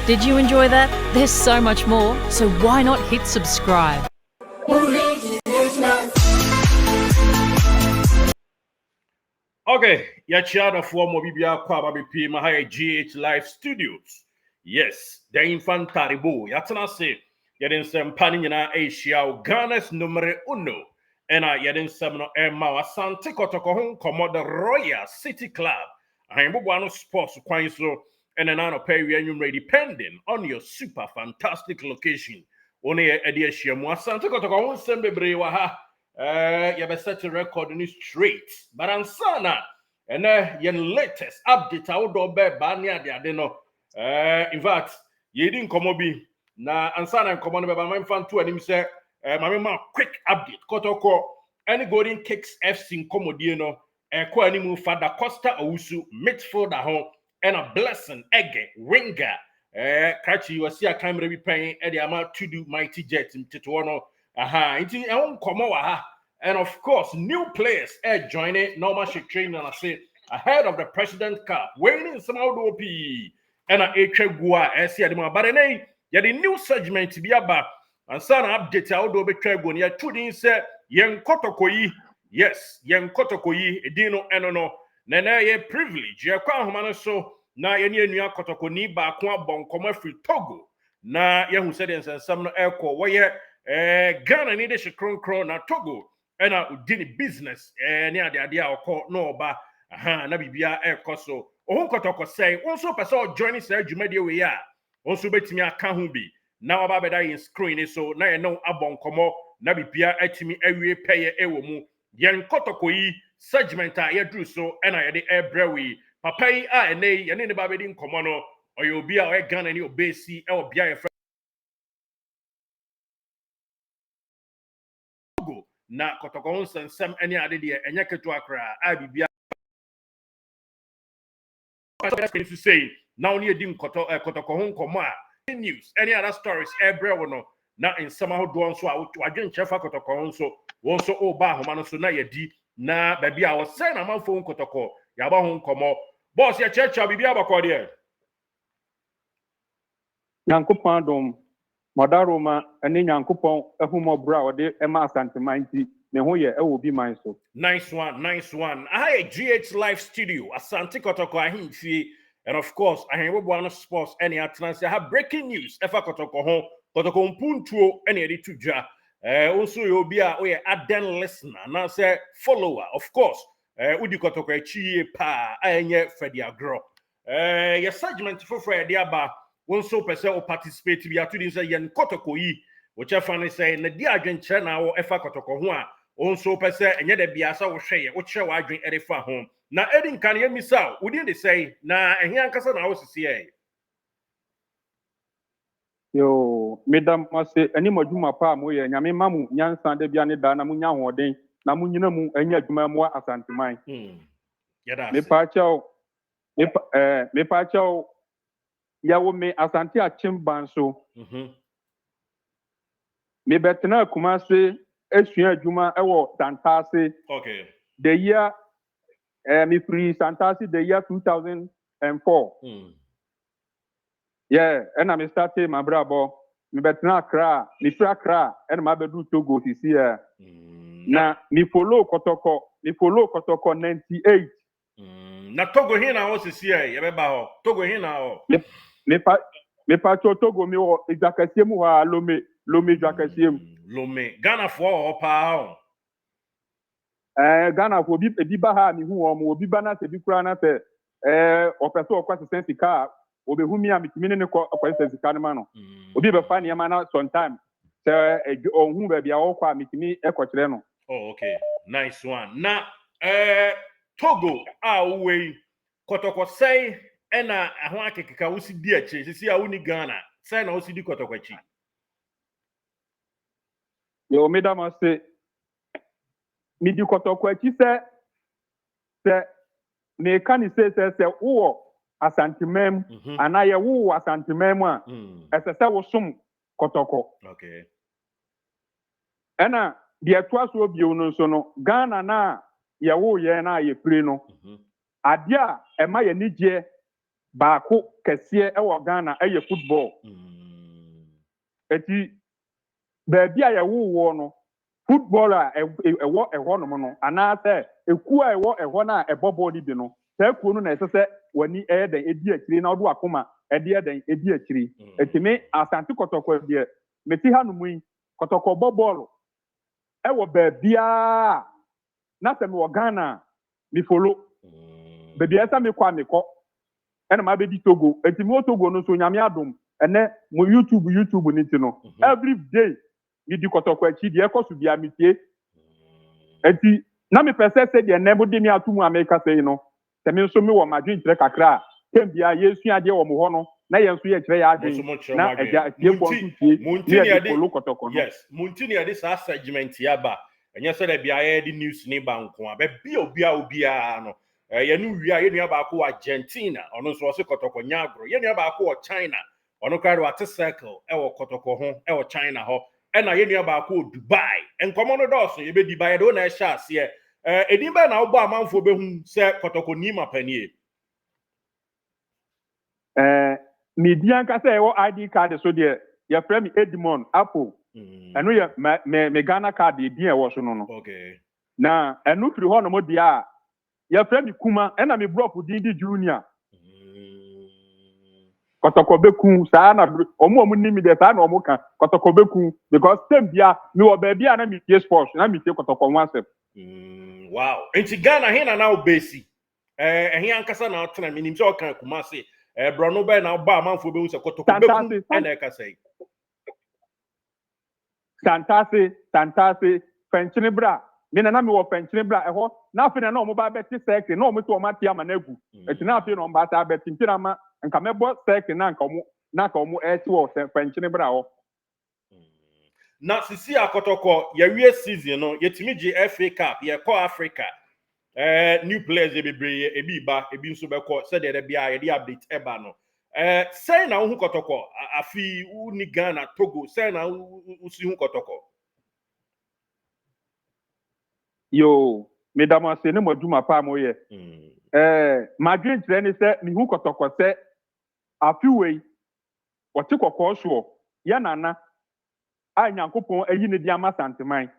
Did you enjoy that? There's so much more, so why not hit subscribe? Okay, Yachiada for Mobibia Kwababi Mahaya GH Live Studios. Yes, the infant Taribo, Yatana say, Yadin Sam Panina Asia, Ghana's numero uno, and I Yadin Samno Emma Sante Kotoko, Commodore Royal City Club. I am one sports Quinso, and an honor pay reunion depending on your super fantastic location. Only a dear Shemwa Sante Kotoko, Sembe Brewaha. You better set a record in straight. But ansana, and your latest update, I would do better. Banya, they adeno. In fact, you didn't come obi. Na ansana and come on, but my fan too, and him say, my quick update. Kotoko, any golden kicks FC in Comodiano, ko any move Father Costa Owusu, midfielder home, and a blessing, Ege, winger. Catchy, you see a camera be paying Eddie amount to do mighty jet in Tituano. Iti ehun komo wa ha. And of course, new players joining normal shit training and I say ahead of the President Cup. Waiting somehow do p and a gua see adima. But then yeah, the new segment to be about and son update how do be trego near two things say yen Kotoko yi. Yes, yen Kotoko yi edino enono. Nene ye privilege ye kwa humano so na ye nua Kotoko ni ba kwa bon komo free Togo. Na ye hu said and some no airco where Ghana need a kron na Togo and did business near the idea of call no ba na bibia so Kotoko say also person joining Sir Jumedia we are also bet me aka ho bi na oba beda in screen so na ye no abon komo na bibia atimi awie peye ewo mu yen Kotoko yi segment a ye drew so and I the ebrewi papa yi a ene ye ne ba bedi nkomo no oyo obi a o Ghana ni obesi e obia ye na Kotoko nsensem any ade de enye keto akra a bibia to say now only dim Kotoko ho nkomo a news any other stories every no na in somehow do so a adwen chefa Kotoko so won so oba homa no so na yedi na baby a was say na manfo Kotoko ya ba ho nkomo boss ya checha bibia bakọ de Nyankopon dom Madaroma ene Nyankopon ehumobra ode ema asantemanti ne ho ye ewo bi man so. Nice one. I have a GH Live Studio, Asante Kotoko ahimfie, and of course, I have one sports any atlantis. I have breaking news. Efa Kotoko ho, Kotoko mpuntuo any edit to ja. Also you'll be a aden listener, now say follower, of course. Udi Kotoko echi pa ayenye Freddy Agro. Your segment for Freddy Aba. Also person or participate to be at to say yen Kotoko yi, which I finally say na di adwen kire na wo Efa Kotoko ho a also person enye da biasa wo hwe ye wo kire wa adwen erefa ho na edin kan ye misa wodi dey say na ehia nkasa na wo sisi ye Yo medam mase ani madwuma pa mo ye nyame mamu nyansa da bia ne da na munya hoden na munyina mu anya adwuma mu asanteman. Yada Me pa chao ya wo me asante achimban so. Me betena kumase esua adwuma ewo Santase. Okay. The year me free Santase the year 2004. Yeah, and I started my brabo. Me betena Accra, me free Accra and my bedu Togo this year. Na me follow Kotoko 98. Na Togo hina wo sisi ye ye beba ho. Togo hina ho. Me pa Togo me o Jakasiem wa Lome Jakasiem. Lome Ghana for ho pa ho. Ghana for bi ba ha mi hu o mo obi ba na se bi kura na se opeso okwa se sika obehu mi a mitimi ne ko okwa se sika ne ma no. Obi be fa ne ma na sometime se ohun ba bia wo kwa mitimi ekokire no. Oh, okay. Nice one. Na Togo we Kotoko say ena ho akekeka wo si di achi sisi a woni Ghana say na wo si di Kotoko achi. Yo medama se mi di Kotoko achi se me kan se wo asantemem anaye wo asantemem a ese wo som Kotoko. Okay. Ena di atwa so bio no so no Ghana na ye wo ye na ye free no. Adia ema ye nije baako kɛseɛ ɛwɔ Ghana ɛyɛ football eti baabi a yɛwowɔ no football a ɛwɔ ɛhɔ nom no anaasɛ ekuo a ɛwɔ ɛhɔ no a ɛbɔ bɔɔl bi no saa kuo no na ɛsɛ sɛ w'ani ɛyɛ dɛn edi akyiri na ɔdo akoma ɛde yɛ dɛn edi akyiri eti me Asante Kotoko deɛ meti ha nom yi Kotoko bɔ bɔɔl ɛwɔ baabiara na sɛ mewɔ Ghana mi follow baabi a ɛsɛ mi kɔ a mi kɔ ɛna ma bɛdi Togo eti mi wɔ Togo no so nyame adom ɛnɛ mo YouTube ni ti no every day mi di Kotoko akyi deɛ ɛkɔ so bia mi tie eti na mi pɛ sɛ deɛ ɛnɛ mo de mi ato mu Amerika sɛ yi no sɛ mi nso mi wɔ ma dwen kyerɛ kakra a tem bia yɛsua adeɛ wɔ mo hɔ no na yɛn nso yɛ kyerɛ yɛ adwen na ɛgya tie bɔ nso tie munti yɛ de follow Kotoko no yes munti ne yɛ de saa segment yaba ɛnyɛ sɛ dɛ bia yɛ de news ne ba nko a bɛ obia no yɛ no wi a yɛ nua baako wɔ Argentina ɔno nso ɔse Kotoko nyagoro yɛ nua baako wɔ China ɔno kra wate circle ɛwɔ Kotoko ho ɛwɔ China hɔ ɛna yɛ nua baako wɔ Dubai nkɔmɔ no dɔɔso yɛ bɛ Dubai yɛ de wɔn na ɛhyɛ aseɛ edin bɛ na ɔbɔ amanfo bɛhu sɛ Kotoko ni mapanie medi ankasa ɛwɔ ID card so deɛ yɛfrɛ me Edmond Apple ɛno yɛ me Ghana card edin ɛwɔ so no okay na ɛno firi hɔ nom deɛ a yɛfrɛ me Kuma ɛna me brɔp din di Junior Kotoko beku saa na ɔmo ni mi deɛ saa na ɔmo ka Kotoko beku because tem bia me wɔ baabi a na me tie sports na me tie Kotoko ho asɛm wow enti Ghana he na na obesi ɛhe ankasa na atena me nim sɛ ɔka Kuma se brono bɛ na ɔba amanfo bɛhu sɛ Kotoko beku ɛna ɛka sɛ Santase fɛnkyene bra me na me wɔ fɛnkyene bra ɛhɔ na afei na ɔmo ba bɛte sɛkte na ɔmo to ɔmo ate ama na agu eti na afei na ɔmo ba ta bɛte ntina ma nka mɛbɔ sɛkte na nka ɔmo ɛte wɔ fɛnkyene bra hɔ na sisi Kotoko yɛwie season no yɛtimi gye FA Cup yɛkɔ Africa new players bebree ebi ba ebi nso bɛkɔ sɛ deɛ bia yɛde update ɛba no sɛ na wo hu Kotoko afi wo ni Ghana Togo sɛ na wo si hu Kotoko yo medamo ase ne moduma pa mo ye madwen kyerɛ ne sɛ me hu Kotoko sɛ afi wei wɔte kɔkɔɔ so yɛ nana a Nyankopɔn ayi ne di ama santeman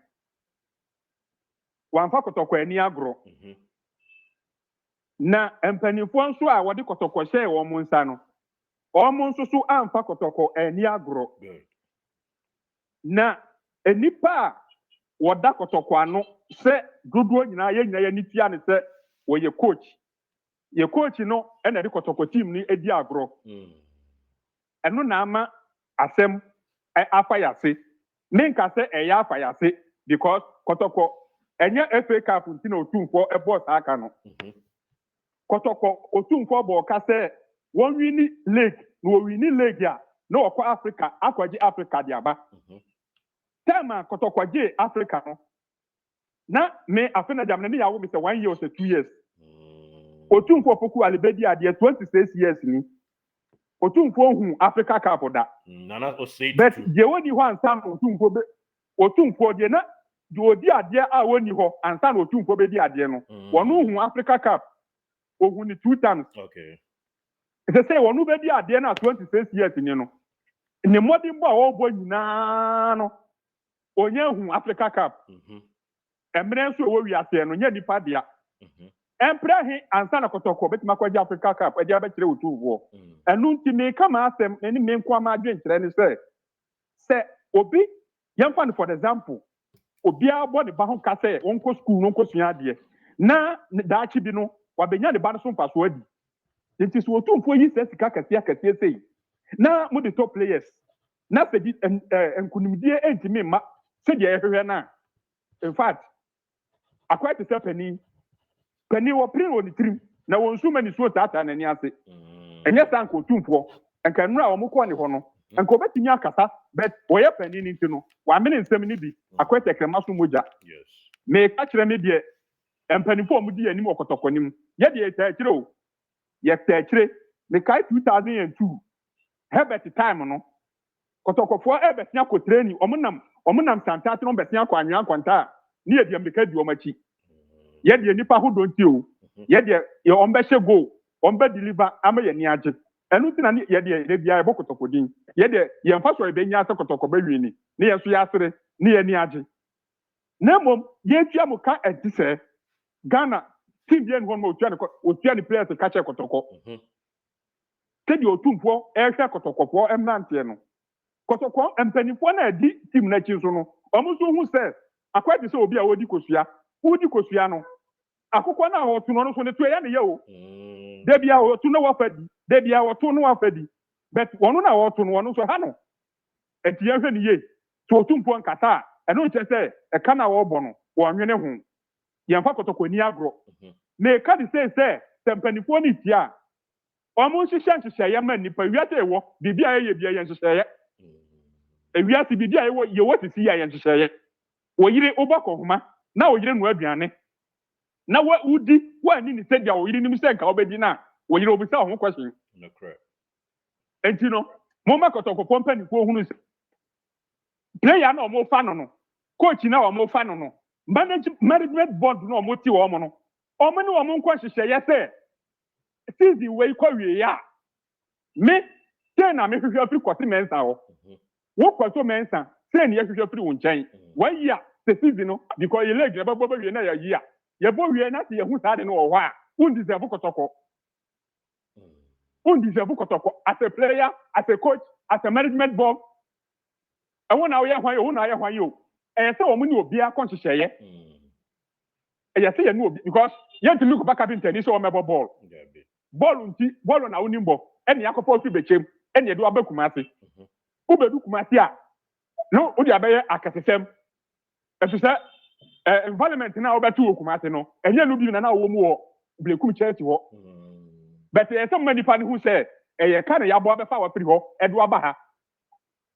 wamfa Kotoko ani agoro na mpanimfoɔ nso a wɔde Kotoko hyɛ wɔn mo nsa no wɔn nso so amfa Kotoko ani agoro na enipa a wɔda Kotoko ano sɛ dodoɔ nyinaa yɛ ni tia ne sɛ wɔyɛ coach no ɛna de Kotoko team ni edi agoro ɛno na ama asɛm afa yase menka sɛ ɛyɛ afa yase because Kotoko ɛnyɛ FA Cup nti na otumfo ɛbɔ saa aka no Kotoko otumfo bɔ ka sɛ wɔn wini league na wɔwini league a na wɔkɔ Africa akɔgye Africa de aba tema Kotoko gye Africa no na me afena jam na me yawo me sɛ 1 year or 2 years otumfo poku alibedi adeɛ 26 years ni otumfo hu Africa Cup da nana o say but je woni ho ansa otumfo de na de odi adeɛ a woni hɔ ansa na otumfo be di adeɛ no wɔno hu Africa Cup ohu ni 2 times okay they say wɔno be di adeɛ na 26 years ni no ne modern boy a wɔbɔ nyinaa no onye hu Africa Cup emre nso wo wi ase no nya nipa dia empre he ansa na Kotoko betima kwaji Africa Cup e dia be kire otumfo enu nti me kama asem eni me nko ama adwen kire ni sɛ obi yɛmfa no for example obi abɔ ne ba ho ka sɛ wonko school no nko sua ade na daachi bi no wabenya ne ba no so mfa so adi nti so otumfo yi sɛ sika kɛseɛ sei na mo de top players na sɛ di nkunimdie entimi ma sɛ deɛ ɛhwehwɛ na in fact akwa te sɛ pani wɔ prin wɔ ne tirim na wɔn nso ma ne so tata n'ani ase ɛnyɛ sanka otumfo nka nnura a wɔn kɔ ne hɔ no nka obetumi akasa but wɔyɛ pani ne nti no wɔamene nsɛm ne bi akwa te krema so mogya me ka kyerɛ me deɛ mpanimfo a wɔn di anim wɔ Kotoko nim yɛ deɛ yɛ kyerɛ o yɛ kyerɛ me ka 2002 Herbert time no Kotokofo ebesia ko training omunam santase no besia ko anwa kwanta ne ye de mbeka di omachi ye de nipa ho donti o ye de ye ombehye go ombe deliver ama ye ni age enu ti na ye de bia e bokotoko din ye de ye mfa so e be nya kotoko ba wi ni ne ye so ya sere ne ye ni age na mom ye tua mo ka enti se Ghana team bien ho mo otua ni players ka che kotoko kedi otumfo e hwe kotokofo emnante no kotoko empanifo na di team na chi so no omo so hu se akwadi se obi a wodi kosua no akụkọ na otu no so ne to ya ne ye o de bia otu no wafadi de bia otu no wafadi but wono na otu no wono so ha no enti ya hwe ne ye to otumfo nkata eno nche se e ka na wo bo no wo nwene ho ye mfa kotoko ni agro na e ka di se tempanifo ni tia omo nhihye ya ma nipa wiate ewo bibia ye bia ye nhihye ewiase bibia ye wo sisi ya ye nhihye wo yire obako homa na wo yire no aduane na wa udi wa ni se dia wo yire nim se nka obedi na wo yire obisa ho question no correct enti no mo ma kotoko company ko hunu se player na o mo fa no coach na o mo fa no management board na o mo ti wo mo no o mo ni o mo nko hyehyɛ ye se season we kwa wie ya me say na me hwehwe afiri kwase mensa ho wo kwaso mensa say na ye hwehwe afiri wo nkyɛn 1 year the season no because ye leg na ba wie na ya year ye bo wie na se ye hu saa de no wo hɔ a un deserve kotoko as a player as a coach as a management board e wona wo ye hwan yo e say wo mu ni obi a konhyehyɛ ye e ye say ye no obi because ye ntimi ko baka bi ntani so wo mebo ball na woni mbo ene yakopɔ fi bechem ene do abakuma ase ubedu kumasi a no odi abaye akasesem efisa environment na obetu okumase no enye no bi na wo mu wo blekum church ho but some many people who say e ka na yabo abefa wa firi ho edo aba ha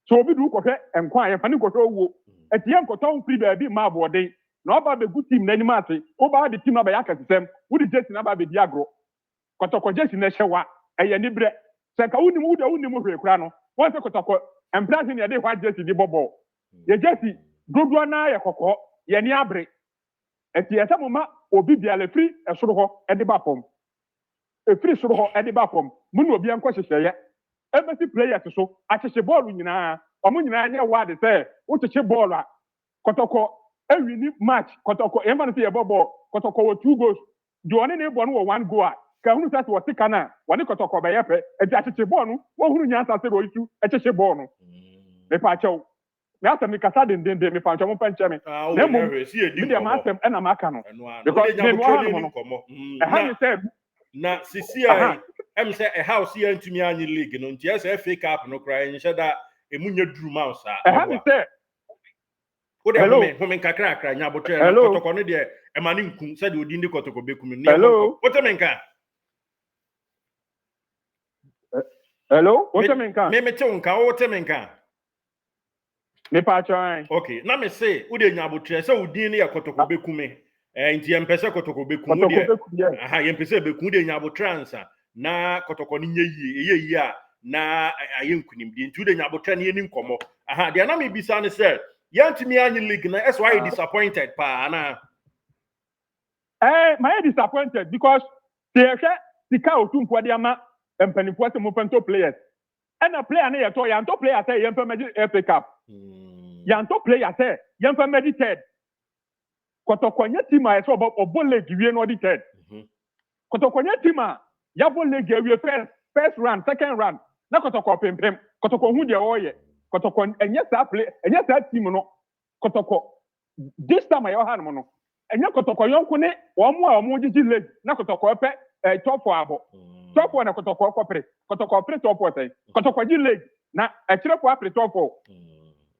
so obi du kohwe enkwan ye fani kohwe owo etie nkoton firi ba bi ma aboden na oba be good team na ni mate oba de team abaye akasesem wodi jesi na ba be di agro kotoko jesi na hyewa eye ni bre se ka woni mu hwe kura no won se kotoko empress ni de hwa jesi di bobo ye jesi dodo na ye kokko ye ni abre eti ese moma obi bia le free esoro ho e de ba pom e free soro ho e de ba pom mu no obi anko hyehyeye emesi players so akyehye ball nyina omo nyina nya wade se wo kyehye ball a kotoko ewi ni match kotoko e ma no se ye bobo kotoko wo 2 goals di one ne bo no wo 1 goal ka hunu sa wo tika na woni kotoko be ye pe eti akyehye ball no wo hunu nya sa se ro itu akyehye ball no me pa chew me asem mi kasa den me pa chew mo pa nche me na mo me de ma asem na ma aka no because me mo ha no ha ni say na CCI em say a house here ntumi anyi league no ntia say FA Cup no cry nche da emunye drum mouse a ha ni say o de home kakra akra nya botre na kotoko no de e ma ni nkum say de odi ndi kotoko bekum ni o te menka hello o te menka me te nka o te menka me pa choy okay na me say o de nya botre say odi ni kotoko bekum nti empese kotoko bekum de aha yempese bekum de nya botransa na kotoko ni nye a na aye nkunim de nti de nya botra ne ni nkomo aha de na me bisa ne say yantimi anyi league na that's why you disappointed pa na my disappointed because they sika otumfo de ama empanifo se mo pento players and a player na ye to yanto player say yempa magic FA Cup yanto player say yempa medited kotokonya team a so obo league wie no audited kotokonya team a yabo league wie first round second round na kotoko pempem kotoko hu de oye kotoko enye sa play enye sa team no kotoko this time ayo ha no no enye kotoko yonko ne omo a omo gigi league na kotoko pe top 4 abo top 4 na kotoko kopre top 4 say kotoko gi league na ekire po apre top 4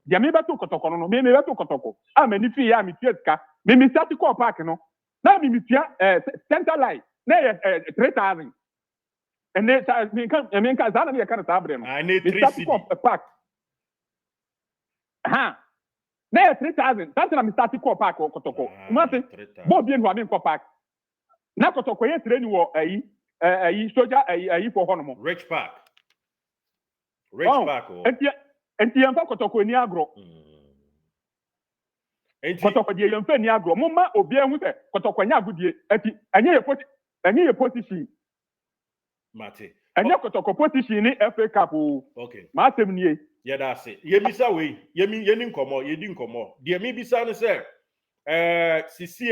dia me beto kotoko no me beto kotoko a mani fi ya me tueska me start call park no na me tua center line na 3000 and they me kan za na me kan sa abre no me start call park ha na 3000 that na me start call park kotoko mate bo bien wa me call park na kotoko ye training wo ayi soldier ayi for hono rich park enti yamfa kotoko ni agro kotoko die yamfa ni agro mo ma obi ehu se kotoko nya agudie enti enye ye position Mate. Enye Kotoko position ni FA Cup o. Okay. Ma asem nie. Yeah, that's it. Yemisa we. Yeni nkomo, yedi nkomo. Die mi bisa no say sisi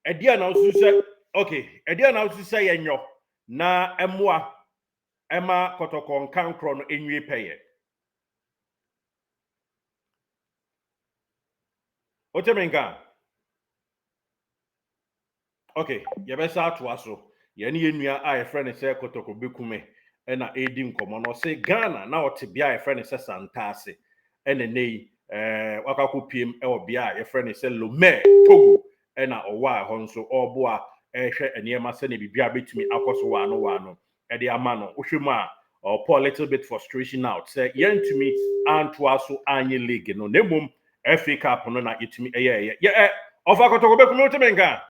edia na usu say okay, edia na usu say yenyo na emwa ema Kotoko nkankro no enwie peye. Otemenka. Okay, yebesa atwa so. Yeni yenua a ye friend say Kotoko bekume na edi nkomo no say Ghana na otebia ye friend say Santase ene nei wakako piem bia ye friend say Lomé Togo na owa ho nso obo a ehwe enema se ne bibia betumi akoso wa no e de ama no wohwemu a pour a little bit frustration out say yentumi antoa so anye league no nemom FA Cup no na yetumi ye ofa Kotoko bekume otemenka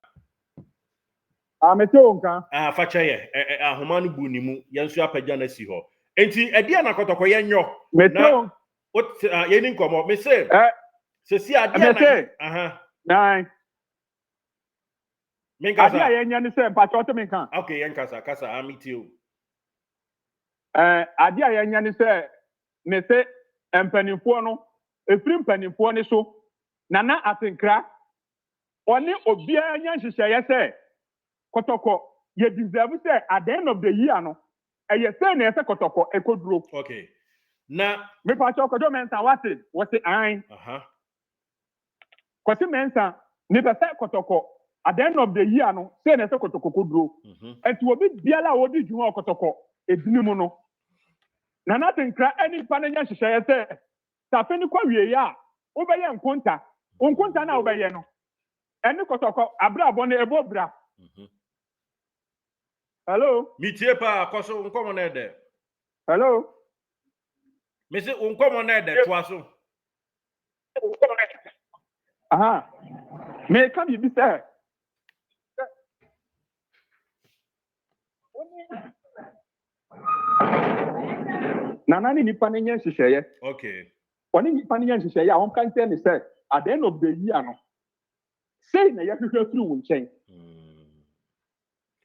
Amete onka. facha ye ahoma no bu ni mu yenso apagya na si ho enti ade na Kotoko yenyo Meteo. Yeni nkomo me say sesi ade na aha Nine. Menkasa Ade yenya ni say mpacho to menka. okay yenkasa kasa amiti o Ade yenya ni say me say empanimfo no efiri mpanimfo ni so nana atenkra oni obia nya nhyehyeye say Kotoko ye deserve say at the end of the year no eye say na say Kotoko ekoduro. okay na Me pacho kodo mensa what ain kwasi mensa me be say Kotoko at the end of the year no say na say Kotoko koduro. Enti obi biala odi dwuma Kotoko edinimu no na nothing kra any panenya hyehyeye say tafe ni kwa wie ya obeye nkonta na obeye no eni Kotoko abrabo na ebo bra. Hello. mitie pa koso nkomo na ede Hello. me say nkomo na ede toaso Aha. Me ka bi say Nana ni panenya hyehyeye. okay Oni ni panenya hyehyeye a on kan say ni say at the end of the year no say na ya hwehwe through wonchen.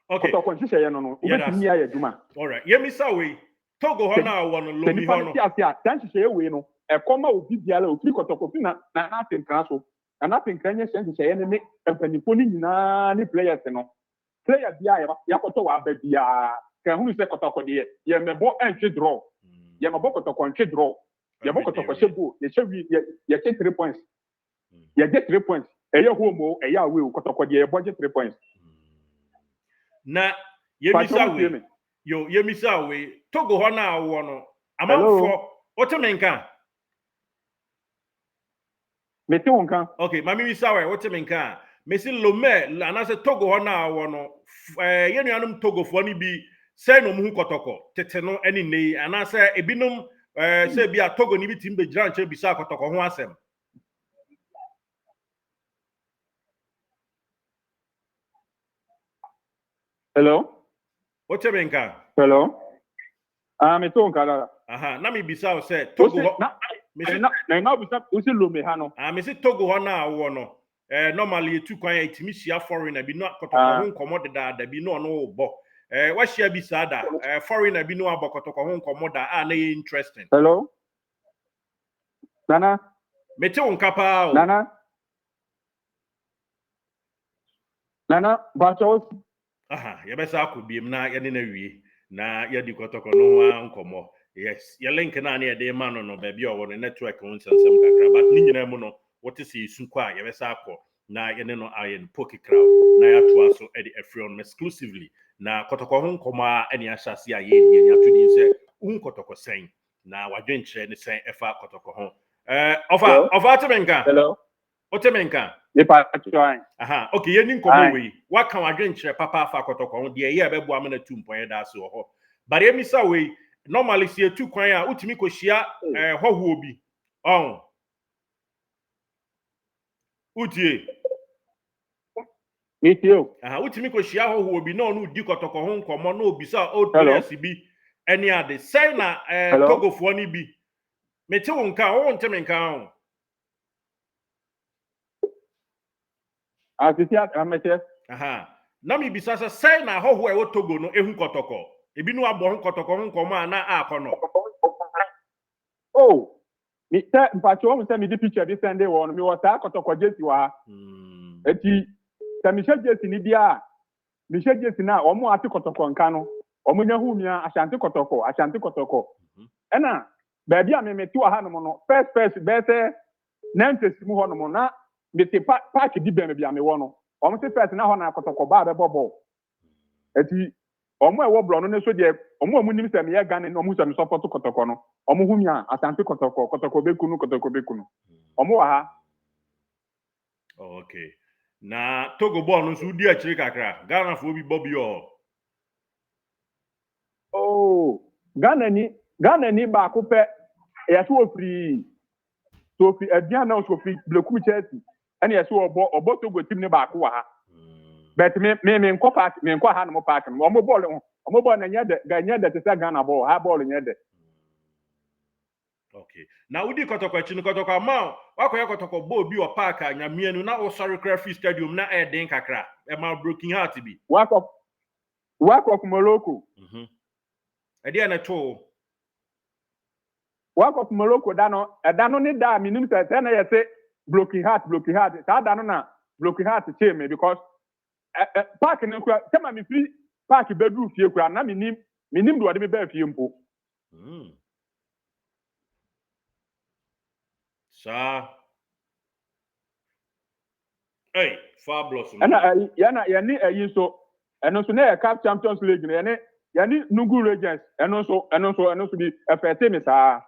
okay Kotoko hyehyeye no obetimi ya adwuma. all right yemisa we Togo ho na wono lomi ho no dan hyehyeye we no e koma obi biala ofiri Kotoko fi na atenkra so na atenkra nya hyehyeye ne empanifo ni nyina ni players no player bia ya koto wa ba bia kan hunu se Kotoko de ye mebo entwe draw ye mebo Kotoko entwe draw ye mebo Kotoko shebo ye chewi ye 3 points ye get 3 points e ye home o e ya we Kotoko de ye budget 3 points na yemisa we yemisa we Togo ho na wo no amanfo otemenka meti wonka okay mami misa we otemenka mesi Lomé anase Togo ho na wo no yenuanum Togo fo ni bi say no mu Kotoko tete no eni nei anase ebinom say bia Togo ni bi timbe gira nche bisa Kotoko ho asem hello otemenka hello meti wonka la aha na mi bisa o say Togo ho na bisa usi Lomé ha no mesi Togo ho na wo no normally etu kwan ya itimi hia foreigner bi no Kotoko ho nkomo da bi no no bo wa hia bi sada foreigner bi no abo Kotoko ho nkomo da na interesting hello nana meti won kapa o nana bacho aha ye besa akobiem na ye ne na wie na ye di Kotoko no ho nkomo yes ye link na na ye de ma no ba bi o wo network won sensem kakra but ni nyina mu no what is isu kwa ye besa akọ na ye ne no ayen poki crowd na ya to aso e de afri on exclusively na Kotoko ho nkomo a ene ahyase a ye die ni atodi se Kotoko sen na wadwenkyerɛ ne sen efa Kotoko ho ofa temenka hello otemenka ye pa try aha okay ye ni nkomo we waka wadwenkyerɛ papa afa Kotoko ho de ye bebo amana tu mpɔye da so ho but ye misa we normally see etu kwan a utimi kohyia hoho obi utie metio utimi kohyia hoho obi na onu di Kotoko ho nkomo na obisa old players bi eni ade say na Togo fo ni bi mete wo nka wo nteme nka ho asisi amete aha na mi bisa say na ho e wo Togo no ehu Kotoko ebi no abo ho Kotoko ho nkoma na akono oh mi te mpacho mo se mi di picture bi send won mi wo sa Kotoko jesi wa eti se mi she jesi ni bia mi she jesi na omo ati Kotoko nka no omo nya hu mi Ashanti Kotoko ena ba bia me meti wa ha no no first be se na ntesi mu ho no na me te park di be me bia me wo no omo se first na ho na Kotoko ba be bobo eti omo ewo bro no ne so de omo amunim se me ye Ghana no omo se me support Kotoko no omo hu mi Ashanti Kotoko bekunu omo wa ha okay na Togo ball no so di akiri kakra Ghana fo bi bobi o oh Ghana ni ba ko pe ya so ofri so fi aduan na so fi bleku Chelsea ene ya so obo Togo team ni ba ko wa ha but me nko park me nko ha no park no omo ball na nya de te say Ghana ball ha ball nya de okay na udi Kotoko chi no Kotoko ma wakoye Kotoko ball bi o park anyamie no na o sorry free stadium na e den kakra e ma broken heart bi work of Morocco e dey na to work of Morocco da no ni da minim se na ye say broken heart ta da no na broken heart che me because park no kwa tema me free park bedroom fie kwa na minim do ode me ba fie mpo sa hey fabulous ana ya ni ayi so eno so na ya Cup Champions League na ya ni Nugu Legends eno so bi efete me sa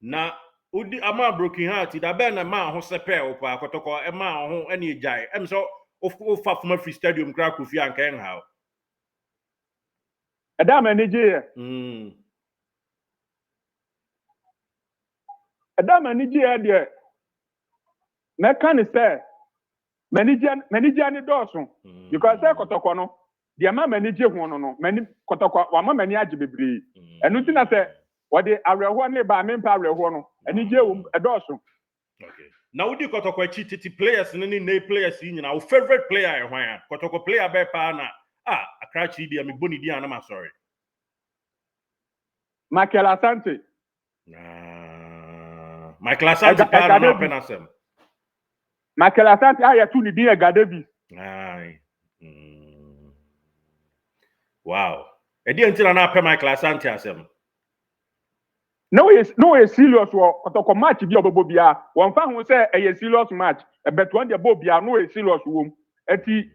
na udi ama broken heart da be na ma ho sepe o pa Kotoko e ma ho ene ejai em so o fa from free stadium kra ko fi anka en ha da ma ni je da ma ni je de me kan say manager ni dosun because say Kotoko no de ma manager ho no mani Kotoko wa ma mani age bebre enu ti na say wo de aweho ne ba me pa aweho no ani je wo dosun okay now udi Kotoko chi titi players ni players yi nyina our favorite player e hwan Kotoko player be pa na Accra chi dia me boni dia na ma sorry Michael Asante Michael Asante pa na penasem Michael Asante ya tu ni dia Davis wow e dia ntira na pe Michael Asante asem no is serious wo Kotoko match bi obobo bia won fa hu say e serious match but one dey bobia no is serious wo eti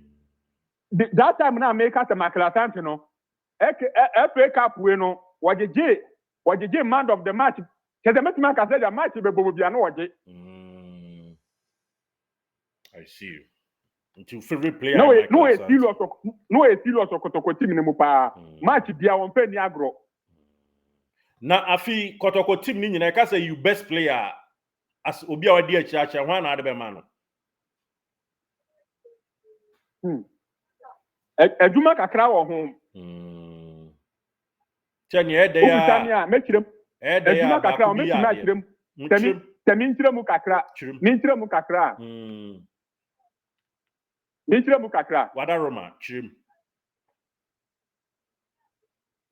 that time na make at Michael Asante no FA Cup we no wajeje man of the match ke dem metima ka say the match be bobia no waje I see until favorite player no is serious Kotoko team ni mu pa match bia won pe ni agro na afi Kotoko team ni nyina ka say you best player as obi a wadi achiacha hwan na ade be ma no adwuma kakra wo ho cheni ede ya obutania mekirem adwuma kakra wo mekirem akirem temi ntiremu kakra mintiremu kakra mintiremu kakra wada Roma chirim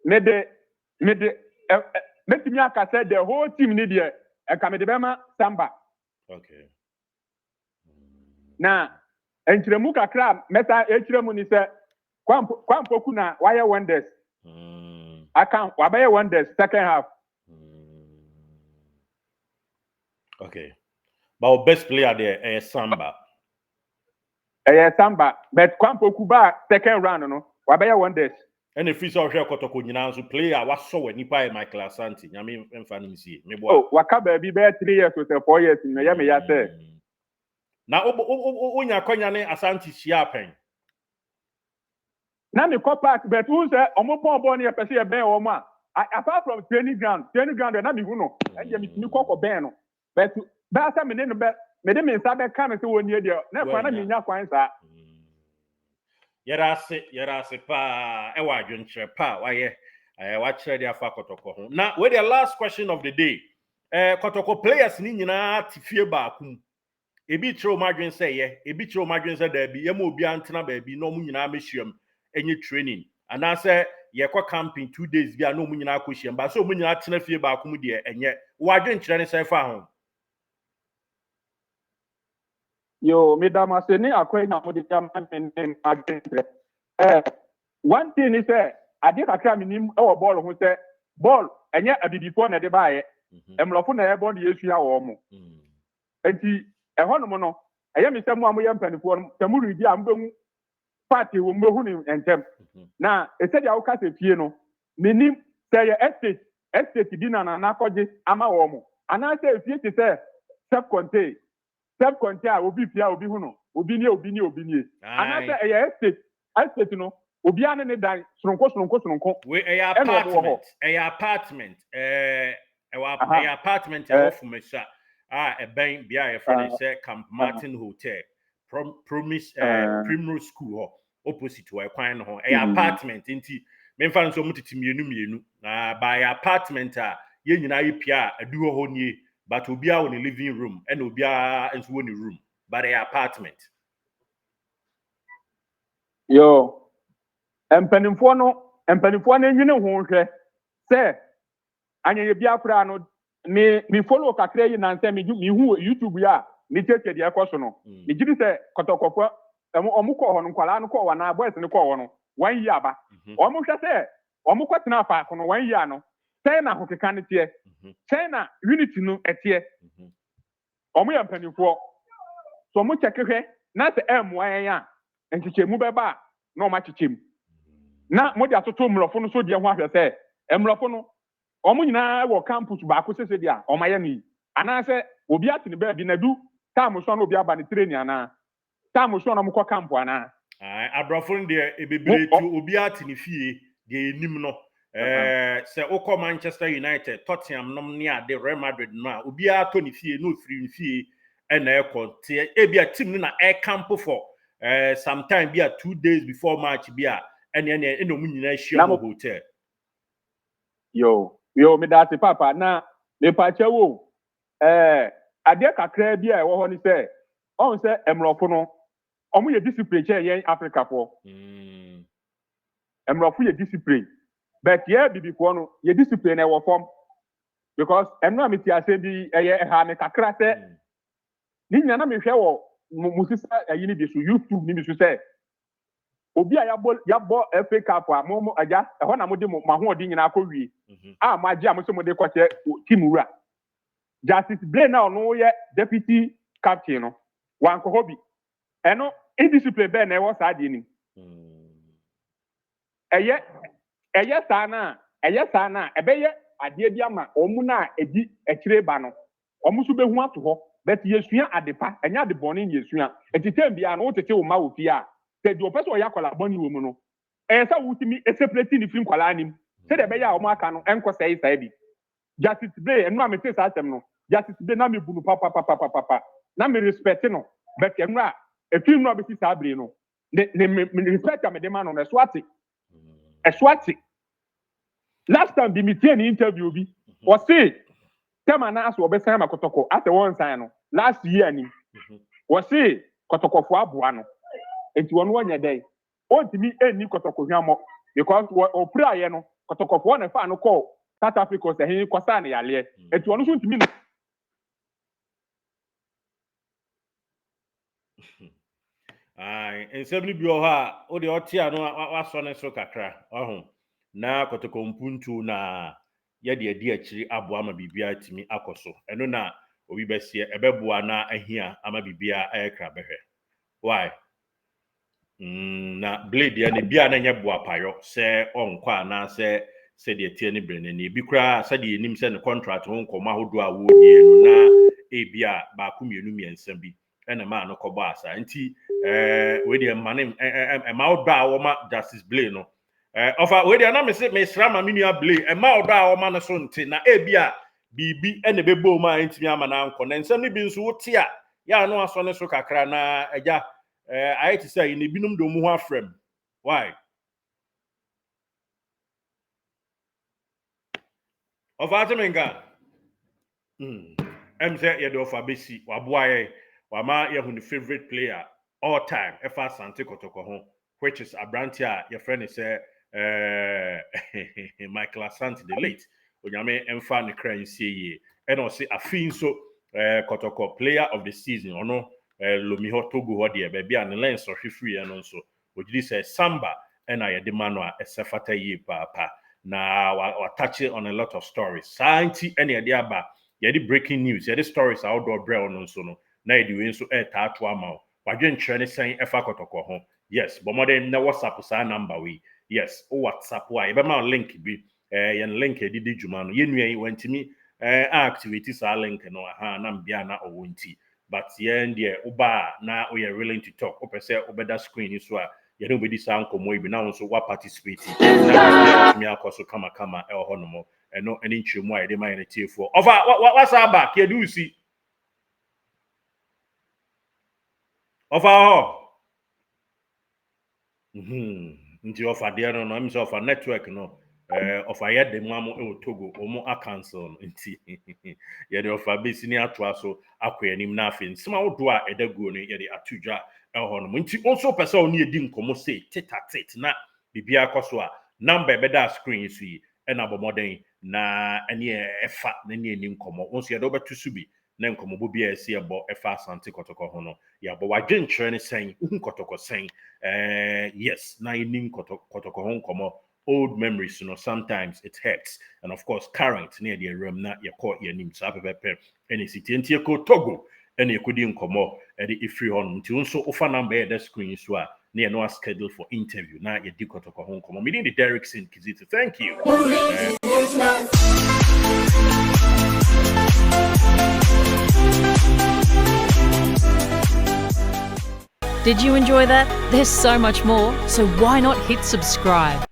mede metimi akase the whole team ni de ekamede bema Samba okay na entiremu kakra meta ekiremu ni se kwampoku na wire wonders akan wabaye wonders second half okay but best player there Samba Samba but kwampoku ba second round no wabaye wonders and if you saw Kotoko nyina so player waso wani pa Michael Asante nyame emfa nim sie me boa waka ba bi be 3 years or 4 years no ya me ya say na onya kwanya ne Asante hia pen na me ko park but who say omo ball ne pese e ben o mo apart from training ground na me hu no e me timi ko ben no but ba sa me ne no be me de me nsa be kan se woni e de na kwa na me nya kwan sa yera se pa e wa adwenkyere pa waye wa kire dia fa Kotoko ho na we the last question of the day Kotoko players ni nyina tifie ba akum ebi tro madwen say ye ebi tro madwen say da bi ye ma obi antena ba bi no mu nyina mehyiam enye training ana say ye kwa camping 2 days bi a no mu nyina akɔhyiam ba so mu nyina tena fie ba akom de enye wadwen kyerɛ ne say fa ho yo madam ase ni akwai na mo de jam men adwen one thing is say ade kakra minim e wo ball ho say ball enye abibifo na de baaye emlofo na ebo na yesua wo mo enti ehɔ no mo no ɛyɛ mi sɛ mo a mo yɛ mpanifo no sɛ mo redi a mo bɛhu party wo mo bɛhu ne ntɛm na ɛsɛ deɛ woka sɛ fie no menim sɛ yɛ estate di na akɔgye ama wɔ mo anaasɛ efie te sɛ self contain a obi fie a obi hu no obi nie anaasɛ ɛyɛ estate no obi ane ne dan soronko we ɛyɛ apartment ɛyɛ apartment ɛwɔ Fumesa ɛbɛn bia yɛ friend say Camp Martin Hotel Primrose School opposite wɔ kwan no ho ɛyɛ apartment nti memfa nso mo tete mienu na by apartment a ye nyina ye pia adu hɔ nie but obi a wɔ ne living room and obi a nso wɔ ne room but ɛyɛ apartment yo mpanimfoɔ no nwene ho hwɛ sɛ anyanye bia kora no me follow kakra yi na nsɛ me hu YouTube ya me tete de ɛkɔ so no me gidi sɛ kɔtɔkɔfo ɔmo kɔ hɔ no nkwala no kɔ hɔ na boys no kɔ hɔ no 1 year aba ɔmo hwɛ sɛ ɔmo kɔ tena afa ko no 1 year no sɛ na ho keka ne tie sɛ na unity no ɛtie ɔmo yɛ mpanimfoɔ so ɔmo kyɛke hwɛ na sɛ ɛmoa yɛn a nkyekyɛmu bɛba na ɔmo akyekyɛm na mo de atoto mmlɔfo no so deɛ ho ahwɛ sɛ mmlɔfo no ɔmo nyinaa wɔ campus baako sese deɛ a ɔmo ayɛ no yi anaasɛ obi ate ne baabi na du time so na obi aba ne training ana time so na ɔmo kɔ camp ana abrɔfo no deɛ ebebere tu obi ate ne fie deɛ enim no sɛ wokɔ Manchester United Tottenham nom ne ade Real Madrid no a obi ato ne fie no free ne fie ɛna ɛkɔ te ebi a team no na camp for sometime bi a 2 days before match bi a ɛna ɔmo nyinaa hyia mo hotel yo me da te papa na me pa che wo ade kakra bi a ɛwɔ hɔ ni sɛ ɔn sɛ emrɔfo no ɔmo yɛ discipline che yɛn Africa fo emrɔfo yɛ discipline but yɛ bibifo no yɛ discipline na ɛwɔ fam because ɛno a me ti ase bi ɛyɛ ha me kakra sɛ ni nyina na me hwɛ wɔ mo sisa ayi ni bi so YouTube ni bi so sɛ obi a yabɔ FA Cup a mo agya ɛhɔ na mo de mo ahoɔden nyina akɔ wie a mo agye a mo so mo de kɔkyɛ team wura Justice Blaine na ɔno yɛ deputy captain no wankɔ hɔ bi ɛno indiscipline bɛɛ na ɛwɔ saa deɛ nim ɛyɛ saa na ɛbɛyɛ adeɛ bi ama ɔmo na edi akyire ba no ɔmo so bɛhu ato hɔ but yɛsua adepa ɛnyɛ adebɔne ne yɛsua ɛtete bia no wotete wo ma wo fie a sɛ deɛ ɔpɛ sɛ ɔyɛ akwala bɔne wɔ mu no ɛyɛ sɛ wotumi ɛseparate ne firi nkwala anim sɛdeɛ ɛbɛyɛ a ɔmo aka no ɛnkɔ sɛe saa bi Justice Blaine ɛno a mete saa asɛm no Justice Blaine na mebu no papapapapapa na me respect no but ɛno a ɛfiri no a bɛsi saa bere no me respect a mede ma no ɛso ate last time bi metie ne interview bi ɔse tema na aso ɔbɛsan ma Kotoko asɛ wɔn nsan no last year anim wɔse Kotokofo aboa no enti wɔn wɔnyɛ dɛ ɔntimi ɛnni Kotoko hwamɔ because ɔpere ayɛ no Kotokofo na fa no kɔ South Africa sɛ hin kɔsa ne yaleɛ enti wɔn nso ntimi nsɛm no bi wɔ hɔ a wode ɔte a no wasɔ ne so kakra ɔho na Kotoko mpuntu na yɛde adi akyiri aboa ama bibia timi akɔ so ɛno na obi bɛseɛ ɛbɛboa na ahia ama bibia ɛkra bɛhwɛ why na blade ya ne bia na nyɛ boa payɔ sɛ ɔnkɔ ana sɛ de tie ne brene ne bi kura sɛ de enim sɛ ne contract ho nkɔma hodo a wodie no na ebia ba ko mienu miensa bi ɛna ma no kɔbɔ asa nti we de ma ne ma odo a wo ma Justice Blade no ofa we de na me sra ma menua Blade ma odo a wo ma no so nti na ebia bibi ɛna bebo ma ntimi ama na nkɔ na nsɛm ne bi nso wote a ya no aso ne so kakra na agya I hate to say in the binum do mu afrem. Why? Of Atimenga. Say ye do for besi waboa ye wama yɛhu ne favorite player all time ɛfa Asante Kotoko ho, which is Abrantia, your friend is Michael Asante the late. Onyame emfa ne kra nsie ye. And also afin so Kotoko player of the season ono lomi ho Togo ho de be bia ne lens o hwefri e no nso. Ogidi say Samba and I de mano a esefata ye papa. Na wa touch on a lot of stories. Santi any de aba ye the breaking news, ye the stories outdoor bre no nso no. Na ye we nso ta ato ama. Wadwen kyerɛ ne sɛn ɛfa Kotoko ho. Yes, but more than na WhatsApp sa number we. Yes, o WhatsApp wa. Ebe ma link bi. Yen link edidi dwuma no. Yenua yi wantimi activate sa link no aha na mbia na owo nti. But yen de oba na we are willing to talk. Opese obeda screen so a yen obedi sa nkomo ibi na nso wa participate. Na tumi akoso kama e ho no mo. Eno eni nkyeremu a yede ma yen tiefo. Ofa what's back? Ye do see. Ofa nti ofa de no I'm so ofa network no ofa ye de mu e Togo omo a cancel nti ye de ofa besi ni atoa so akwa anim na afi nsema wodo a edaguo no ye de atudwa e ho no nti also person oni edi nkomo say tit na bibia akoso a number be da screen so yi e na bomoden na ene efa na ne ani nkomo onso ye do betu su bi na nkomo bo bia esi ebo efa Asante Kotoko ho no ya bo wadwen kyerɛ ne sɛn Kotoko sɛn yes na ini Kotoko ho nkomo old memories, sometimes it hurts, and of course current near the room na ye call your name so pepe any city and Togo and you couldn't come up at the free on until so offer number that screen so near no schedule for interview now you do Kotoko home come meaning the Derrickson Kizito. Thank you. Did you enjoy that? There's so much more, so why not hit subscribe?